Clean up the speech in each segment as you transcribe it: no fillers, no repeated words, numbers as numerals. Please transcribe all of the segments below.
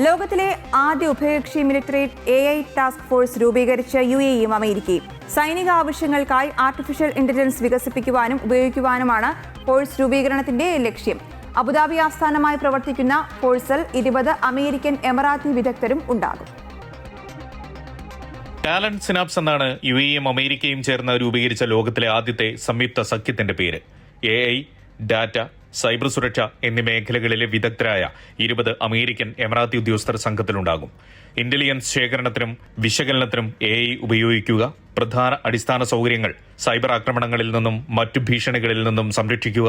ലോകത്തിലെ ആദ്യ ഉഭയകക്ഷി മിലിറ്ററി AI ടാസ്ക് ഫോഴ്സ് രൂപീകരിച്ച UAEയും അമേരിക്കയും സൈനിക ആവശ്യങ്ങൾക്കായി ആർട്ടിഫിഷ്യൽ ഇന്റലിജൻസ് വികസിപ്പിക്കുവാനും ഉപയോഗിക്കുവാനുമാണ് ഫോഴ്സ് രൂപീകരണത്തിന്റെ ലക്ഷ്യം. അബുദാബി ആസ്ഥാനമായി പ്രവർത്തിക്കുന്ന ഫോഴ്സിൽ 20 അമേരിക്കൻ എമിറാത്തി വിദഗ്ധരും ഉണ്ടാകും. ടാലന്റ് സിനാപ്സ് എന്നാണ് UAEയും അമേരിക്കയും ചേർന്ന് രൂപീകരിച്ച ലോകത്തിലെ ആദ്യത്തെ സംയുക്ത സഖ്യത്തിന്റെ പേര്. AI, ഡാറ്റ, സൈബർ സുരക്ഷ എന്നീ മേഖലകളിലെ വിദഗ്ധരായ 20 അമേരിക്കൻ എമിറാത്തി ഉദ്യോഗസ്ഥർ സംഘത്തിലുണ്ടാകും. ഇന്റലിജൻസ് ശേഖരണത്തിനും വിശകലനത്തിനും AI ഉപയോഗിക്കുക, പ്രധാന അടിസ്ഥാന സൗകര്യങ്ങൾ സൈബർ ആക്രമണങ്ങളിൽ നിന്നും മറ്റു ഭീഷണികളിൽ നിന്നും സംരക്ഷിക്കുക,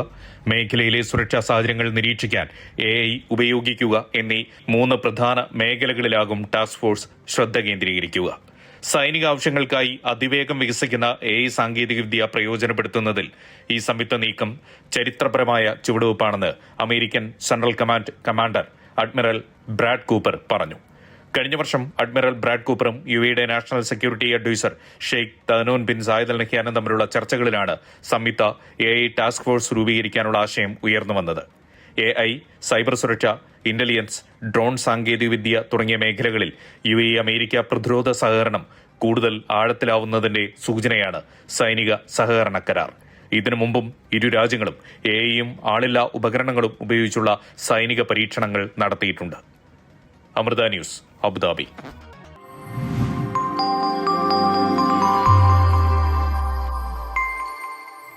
മേഖലയിലെ സുരക്ഷാ സാഹചര്യങ്ങൾ നിരീക്ഷിക്കാൻ AI ഉപയോഗിക്കുക എന്നീ 3 പ്രധാന മേഖലകളിലാകും ടാസ്ക് ഫോഴ്സ് ശ്രദ്ധ കേന്ദ്രീകരിക്കുക. സൈനിക ആവശ്യങ്ങൾക്കായി അതിവേഗം വികസിക്കുന്ന AI സാങ്കേതികവിദ്യ പ്രയോജനപ്പെടുത്തുന്നതിൽ ഈ സംയുക്ത നീക്കം ചരിത്രപരമായ ചുവടുവയ്പ്പാണെന്ന് American central command commander admiral Brad Cooper പറഞ്ഞു. കഴിഞ്ഞ വർഷം അഡ്മിറൽ ബ്രാഡ് കൂപ്പറും UAEയുടെ national security adviser Sheikh Tahnoun bin Zayed Al നഹ്യാനും തമ്മിലുള്ള ചർച്ചകളിലാണ് സംയുക്ത AI ടാസ്ക് ഫോഴ്സ് രൂപീകരിക്കാനുള്ള ആശയം ഉയർന്നു വന്നത്. AI, സൈബർ സുരക്ഷ, ഇന്റലിജൻസ്, ഡ്രോൺ സാങ്കേതികവിദ്യ തുടങ്ങിയ മേഖലകളിൽ UAE അമേരിക്ക പ്രതിരോധ സഹകരണം കൂടുതൽ ആഴത്തിലാവുന്നതിന്റെ സൂചനയാണ് സൈനിക സഹകരണ കരാർ. ഇതിനു മുമ്പും ഇരു രാജ്യങ്ങളും AIയും ആളില്ലാ ഉപകരണങ്ങളും ഉപയോഗിച്ചുള്ള സൈനിക പരീക്ഷണങ്ങൾ നടത്തിയിട്ടുണ്ട്. Amrita News, Abu Dhabi.